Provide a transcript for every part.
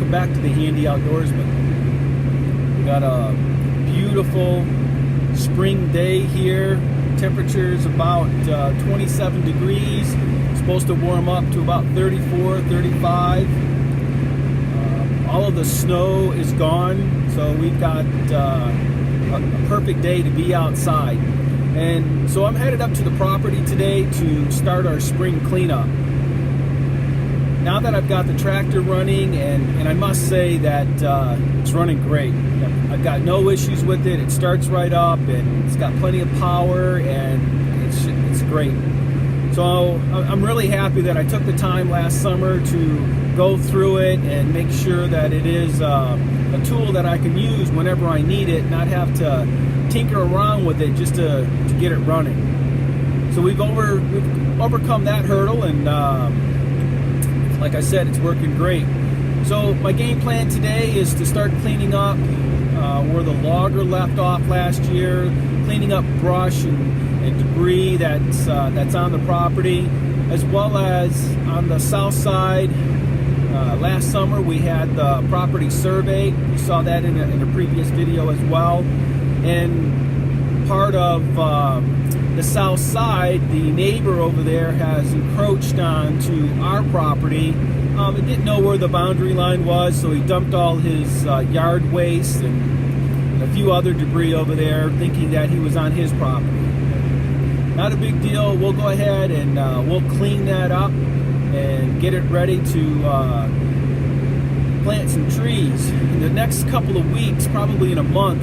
welcome back to the Handy Outdoorsman. We got a beautiful spring day here. Temperature's about 27 degrees. It's supposed to warm up to about 34, 35. All of the snow is gone, so we've got a perfect day to be outside. And so I'm headed up to the property today to start our spring cleanup. Now that I've got the tractor running, and I must say that it's running great. I've got no issues with it. It starts right up, and it's got plenty of power, and it's great. So I'm really happy that I took the time last summer to go through it and make sure that it is a tool that I can use whenever I need it, not have to tinker around with it just to get it running. So we've overcome that hurdle, and like I said, it's working great. So my game plan today is to start cleaning up where the logger left off last year, cleaning up brush and debris that's on the property, as well as on the south side. Last summer we had the property survey. You saw that in a previous video as well. And part of the south side, the neighbor over there has encroached onto our property. He didn't know where the boundary line was, so he dumped all his yard waste and a few other debris over there, thinking that he was on his property. Not a big deal. We'll go ahead and we'll clean that up and get it ready to plant some trees. In the next couple of weeks, probably in a month,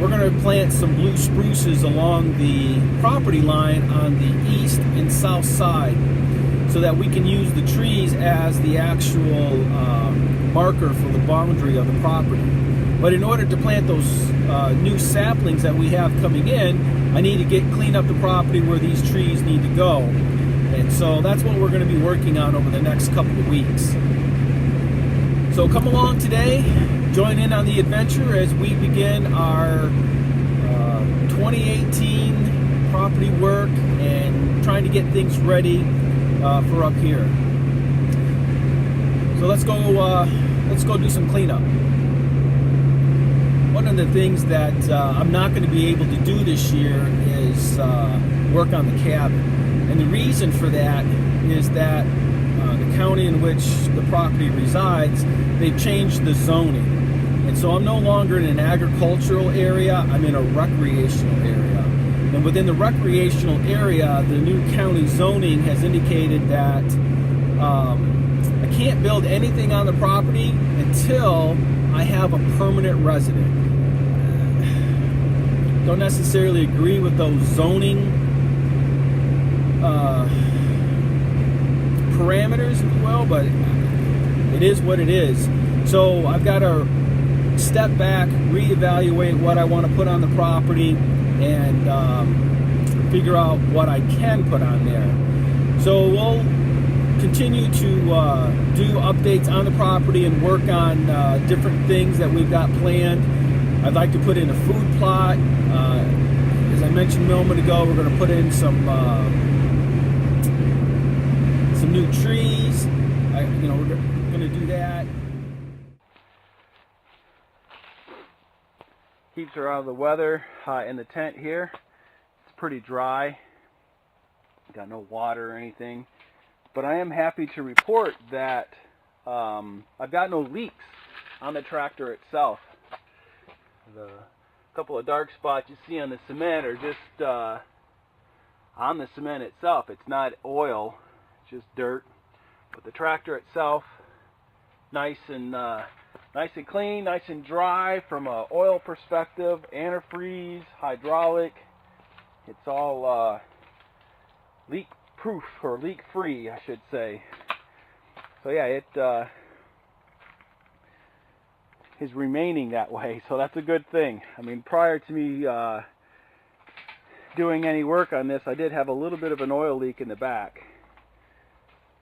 we're going to plant some blue spruces along the property line on the east and south side, so that we can use the trees as the actual marker for the boundary of the property. But in order to plant those new saplings that we have coming in, I need to clean up the property where these trees need to go. And so that's what we're going to be working on over the next couple of weeks. So come along today, join in on the adventure as we begin our 2018 property work and trying to get things ready for up here. So let's go do some cleanup. One of the things that I'm not going to be able to do this year is work on the cabin. And the reason for that is that the county in which the property resides, they've changed the zoning. And so I'm no longer in an agricultural area, I'm in a recreational area. And within the recreational area, the new county zoning has indicated that I can't build anything on the property until I have a permanent resident. Don't necessarily agree with those zoning parameters, if you will, but it is what it is. So I've got to step back, reevaluate what I want to put on the property, and figure out what I can put on there. So we'll continue to do updates on the property and work on different things that we've got planned. I'd like to put in a food plot. As I mentioned a moment ago, we're going to put in some new trees. We're going to do that. Keeps her out of the weather in the tent here. It's pretty dry. Got no water or anything. But I am happy to report that I've got no leaks on the tractor itself. The couple of dark spots you see on the cement are just on the cement itself. It's not oil, it's just dirt. But the tractor itself, nice and clean, nice and dry from an oil perspective, antifreeze, hydraulic. It's all leak proof, or leak free, I should say. So yeah, it is remaining that way, so that's a good thing. I mean, prior to me doing any work on this, I did have a little bit of an oil leak in the back,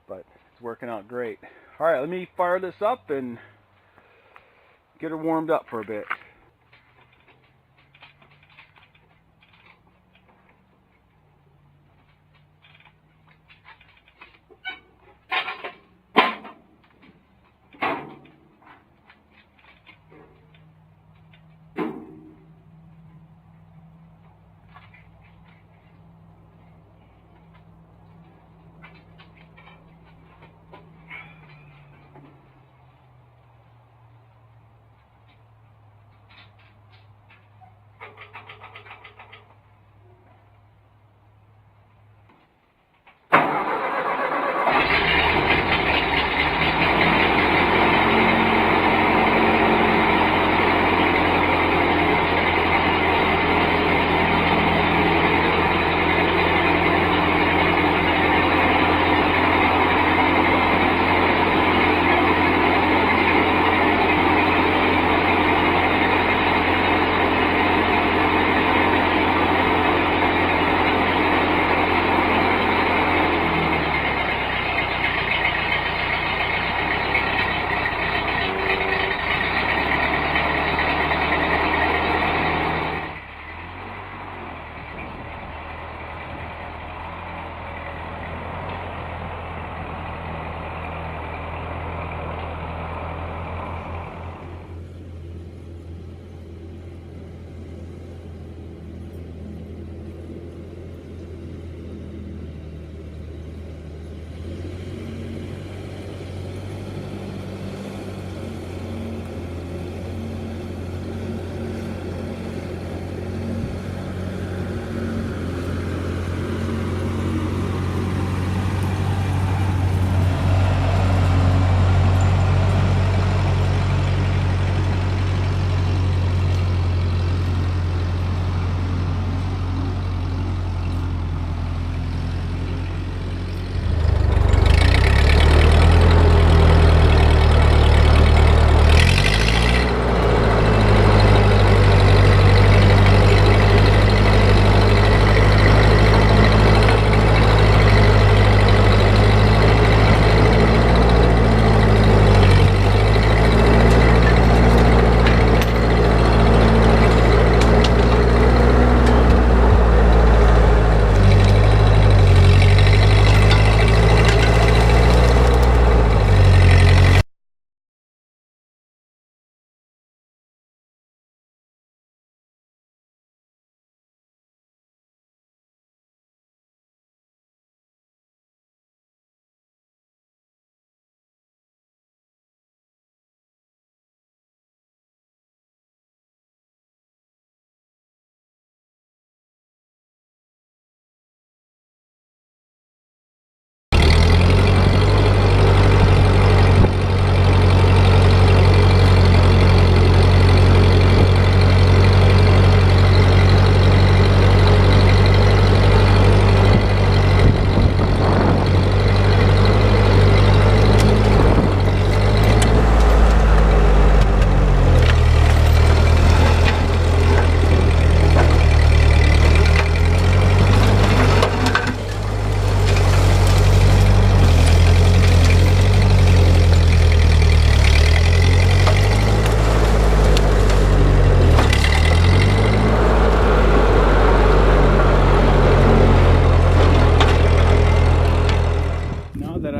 but it's working out great. Alright, let me fire this up and get her warmed up for a bit.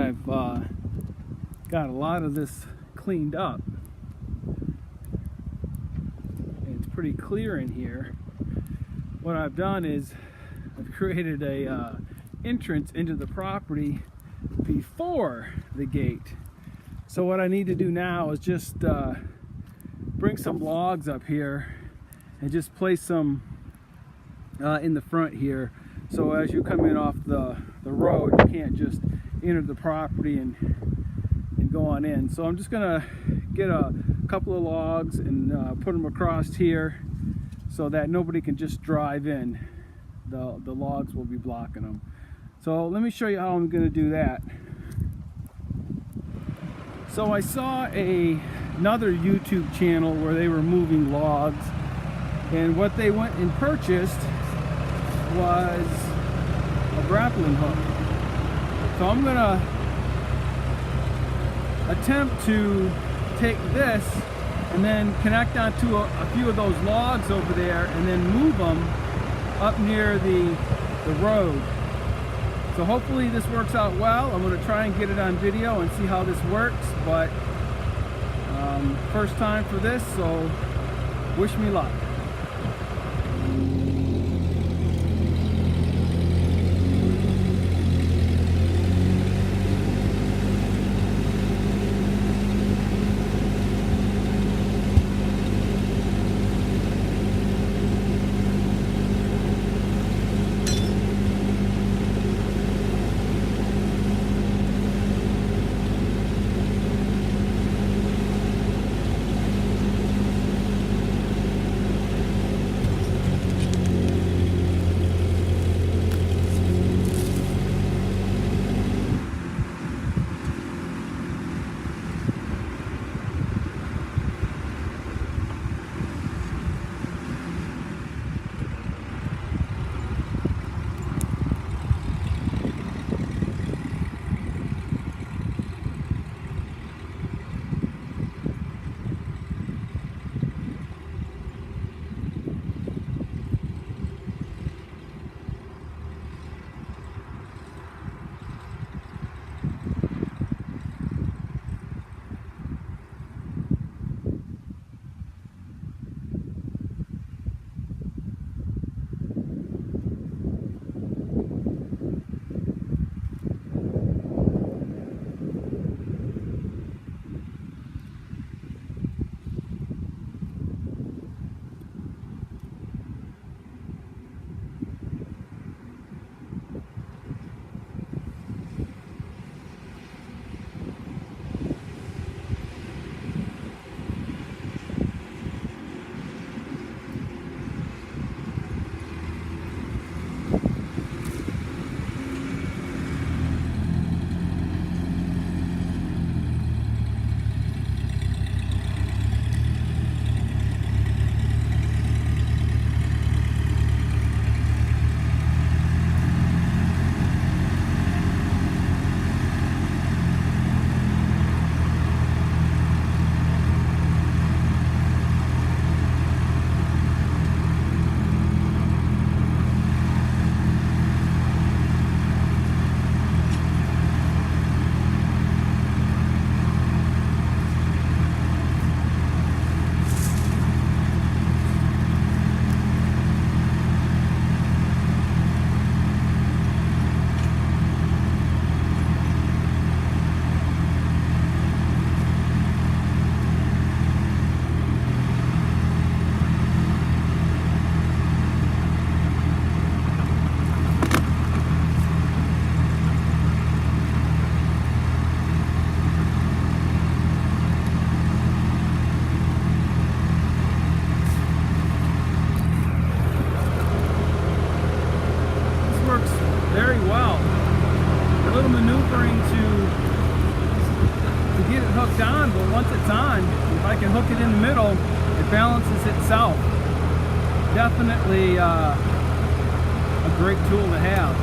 I've got a lot of this cleaned up. And it's pretty clear in here. What I've done is I've created a entrance into the property before the gate. So what I need to do now is just bring some logs up here and just place some in the front here, so as you come in off the road, you can't just enter the property and go on in. So I'm just gonna get a couple of logs and put them across here so that nobody can just drive in. The logs will be blocking them. So let me show you how I'm gonna do that. So I saw another YouTube channel where they were moving logs, and what they went and purchased was a grappling hook. So I'm gonna attempt to take this and then connect onto a few of those logs over there and then move them up near the road. So hopefully this works out well. I'm going to try and get it on video and see how this works, but first time for this, so wish me luck. Very well. A little maneuvering to get it hooked on, but once it's on, if I can hook it in the middle, it balances itself. Definitely a great tool to have.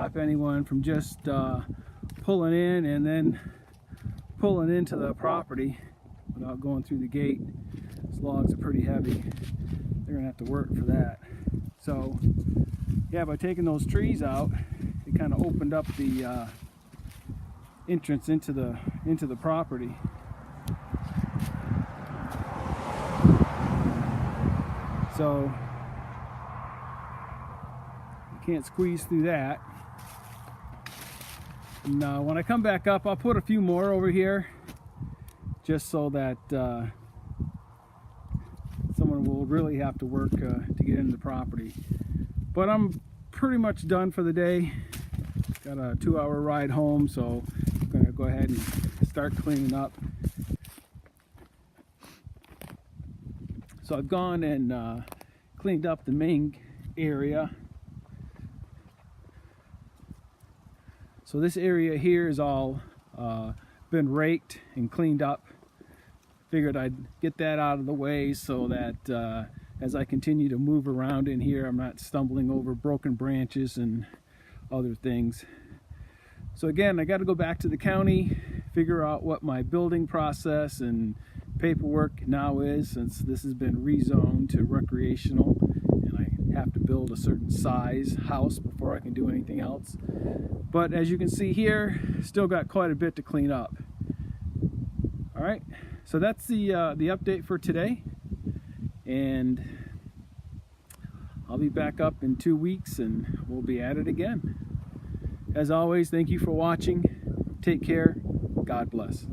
stop anyone from just pulling in and then pulling into the property without going through the gate. These logs are pretty heavy. They're gonna have to work for that. So yeah, by taking those trees out, it kind of opened up the entrance into the property. So you can't squeeze through that. And when I come back up, I'll put a few more over here, just so that someone will really have to work to get into the property. But I'm pretty much done for the day. Got a 2-hour ride home, so I'm gonna go ahead and start cleaning up. So I've gone and cleaned up the main area. So this area here is all been raked and cleaned up. Figured I'd get that out of the way so that as I continue to move around in here, I'm not stumbling over broken branches and other things. So again, I got to go back to the county, figure out what my building process and paperwork now is, since this has been rezoned to recreational and I have to build a certain size house before I can do anything else. But as you can see here, still got quite a bit to clean up. All right, so that's the update for today, and I'll be back up in 2 weeks and we'll be at it again. As always, thank you for watching. Take care. God bless.